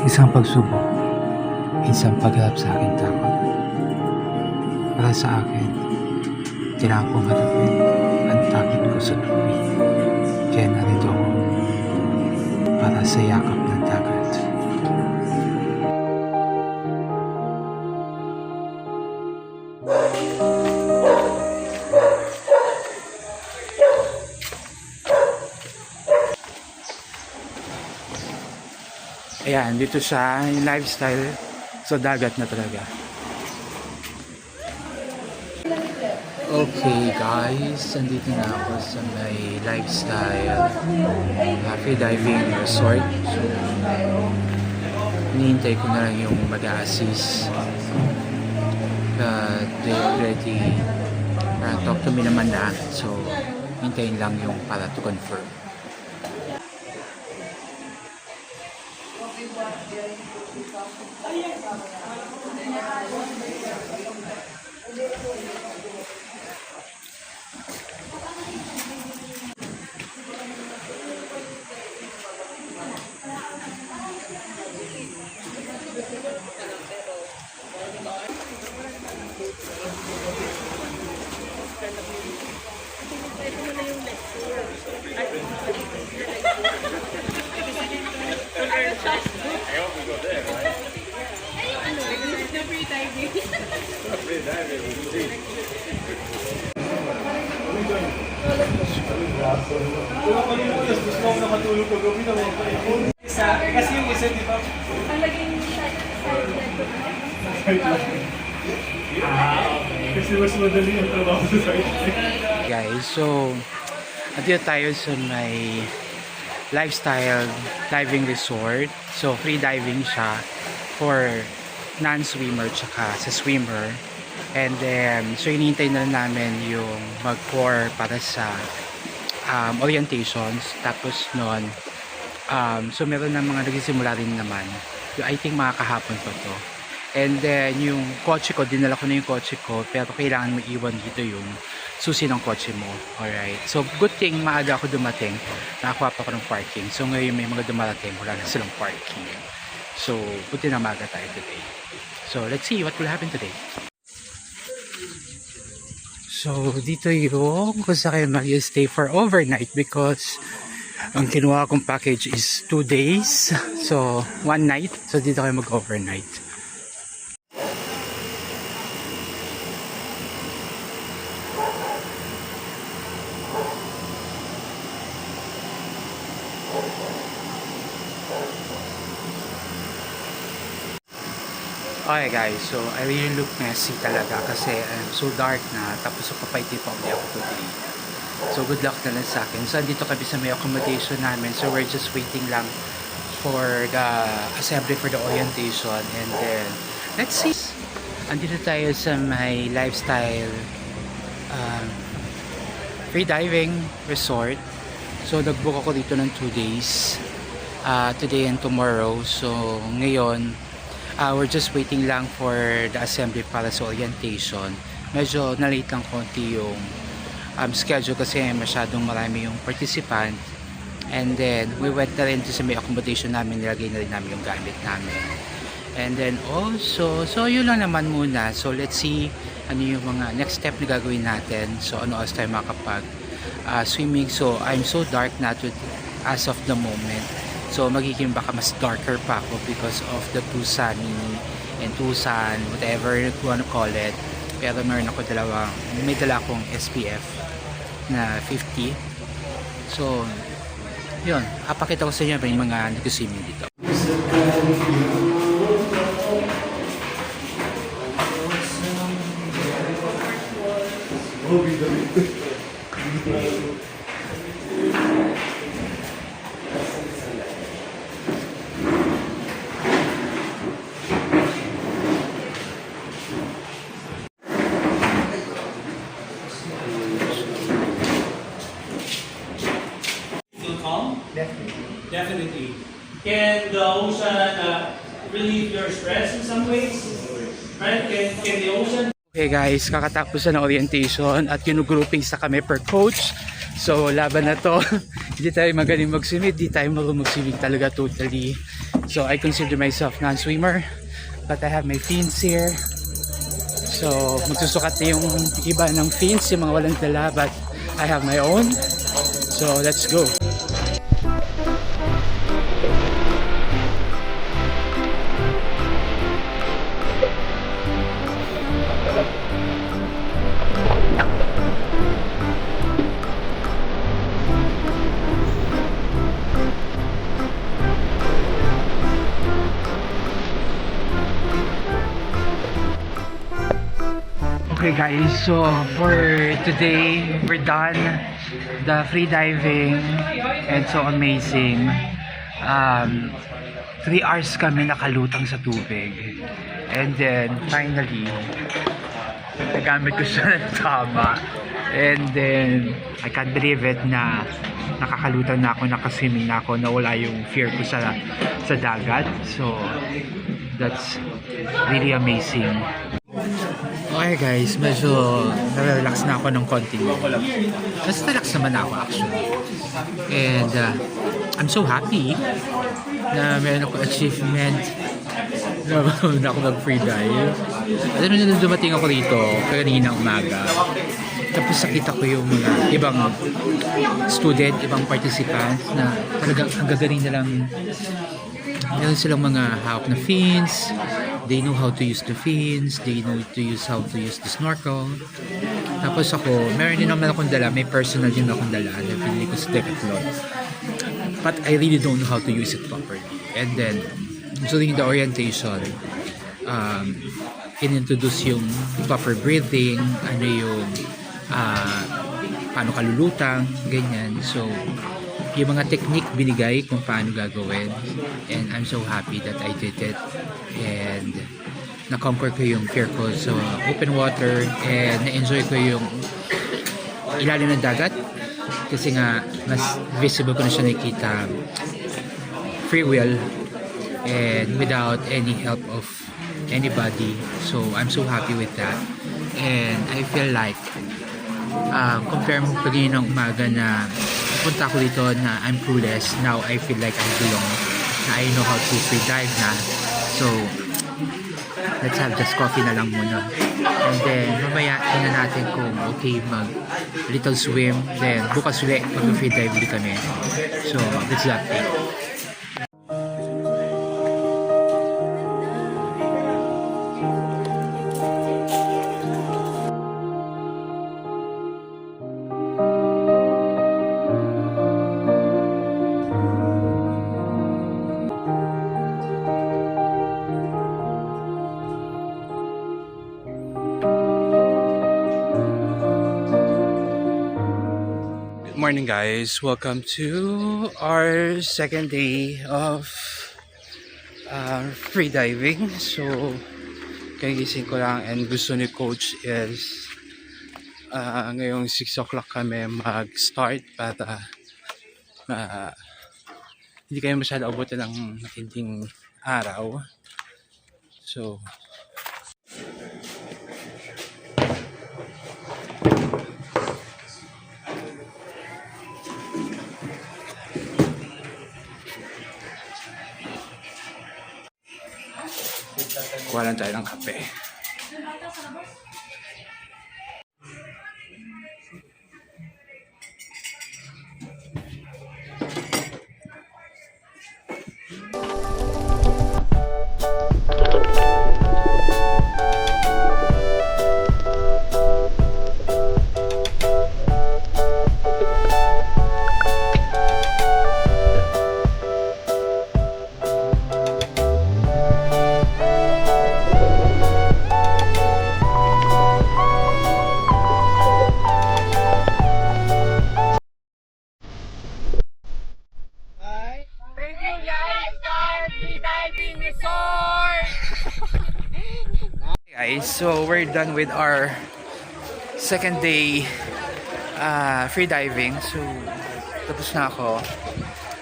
Isang pagsubok, isang pagharap sa aking takot. Para sa akin, kailangan kong harapin ang takot ko sa tubig. Kaya narito ako para sa yakap ng dagat. Ayan, dito siya, yung lifestyle sa dagat na talaga. Okay guys, andito na ako sa may lifestyle free diving resort. So, hinihintay ko na lang yung mag-a-assist. But they already talk to me naman na. So, hintayin lang yung para to confirm. Kasi yung isa, di ba? Ang naging Kasi mas madali yung trabaho sa site. Guys, so andito tayo sa may lifestyle diving resort. So free diving siya for non-swimmer tsaka sa swimmer. And then so hinihintay na namin yung mag-pour para sa orientations. Tapos nun so meron na mga nagsisimula rin naman. I think mga kahapon pa to. And then yung kotse ko, dinala ko na yung kotse ko, pero kailangan mo iwan dito yung susi ng kotse mo. Alright. So good thing maaga ako dumating. Nakakuha pa ako ng parking. So ngayon may mga dumarating, wala na silang parking. So buti na maaga tayo today. So let's see what will happen today. So dito yung kung saan kayo mag-stay for overnight because ang kinuha kong package is 2 days. So 1 night. So dito kayo mag-overnight. Okay guys, so I really look messy talaga kasi so dark na, tapos so papaiti pa ulit ako today. So good luck na lang sa akin. So andito kami sa may accommodation namin, so we're just waiting lang for the assembly for the orientation, and then let's see. Andito tayo sa may lifestyle free diving resort. So nagbook ako dito ng 2 days, today and tomorrow. So ngayon we're just waiting lang for the assembly para sa orientation. Medyo na-late lang konti yung schedule kasi masyadong marami yung participant. And then we went na rin sa may accommodation namin, nilagay na rin namin yung gamit namin. And then also, so yun lang naman muna. So let's see ano yung mga next step na gagawin natin. So ano else tayo makapag swimming. So I'm so dark na as of the moment. So magiging baka mas darker pa ako because of the Tucson and Tucson, whatever you wanna call it. Pero meron ako may dala akong SPF na 50. So yun, apakita ko sa inyo may mga nag-swimming dito. Definitely. Can the ocean relieve your stress in some ways? Right? Can the ocean? Okay guys, kakatapos na ng orientation at ginugrouping sa kami per coach. So laban na to. Hindi tayo magaling mag-swimming, hindi tayo marunong mag-swimming talaga totally. So I consider myself non-swimmer, but I have my fins here. So magsusukat na yung iba ng fins, yung mga walang dala, but I have my own. So let's go. Okay guys, so for today, we're done the free diving and so amazing. 3 hours kami nakalutang sa tubig. And then finally, nagamit ko siya ng tama. And then, I can't believe it na nakakalutang na ako, nakaswimming na ako, nawala yung fear ko sa dagat. So, that's really amazing. Okay guys, medyo na-relax na ako ng konti. Mas relax naman ako actually. And I'm so happy na meron ako achievement na ako mag-free dive. Alam mo na dumating ako dito kanina umaga. Tapos nakita ko yung mga ibang student, ibang participants na talagang ang gagaling na lang. Meron silang mga hawak na fins. They know how to use the fins. They know how to use the snorkel. Tapos ako, meron din naman akong dala. May personal din akong dala na pinili ko sa Decathlon. But I really don't know how to use it properly. And then, during the orientation, inintroduce yung proper breathing, ano yung paano kalulutang, ganyan. So, yung mga technique binigay kung paano gagawin, and I'm so happy that I did it, and na-conquer ko yung fear ko sa open water, and na-enjoy ko yung ilalim ng dagat kasi nga mas visible ko na siya nakita, free will and without any help of anybody. So I'm so happy with that, and I feel like compare mo pagiging ng umaga na punta ako dito na I'm clueless. Now I feel like I belong, na I know how to free dive na. So let's have just coffee na lang muna, and then mamaya tingnan natin kung okay mag little swim, then bukas ulit mag free dive ulit kami. So let's have it. Morning guys, welcome to our second day of free diving. So kagising ko lang, and gusto ni coach is ngayong 6 o'clock kami mag-start para hindi kayo masyado abutin ng matinding araw. So kuha lang tayo ng kape. Guys, so we're done with our second day free diving. So tapos na ako,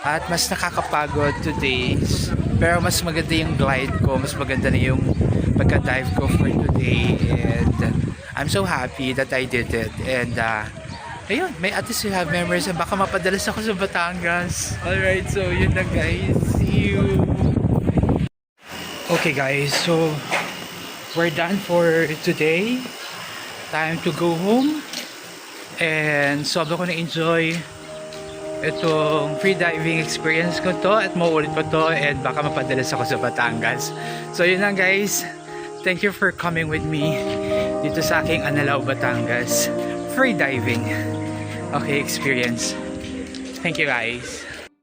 at mas nakakapagod today, pero mas maganda yung glide ko, mas maganda na yung pagka-dive ko for today, and I'm so happy that I did it. And ayun, may at least you have memories and baka mapadalas ako sa Batangas. Alright, so yun na guys. See you. Okay guys, so we're done for today. Time to go home. And sobra ko na-enjoy itong free diving experience ko to at mauulit pa to and baka mapadalas ako sa Batangas. So yun lang guys. Thank you for coming with me dito sa aking Analaw, Batangas free diving experience. Thank you guys.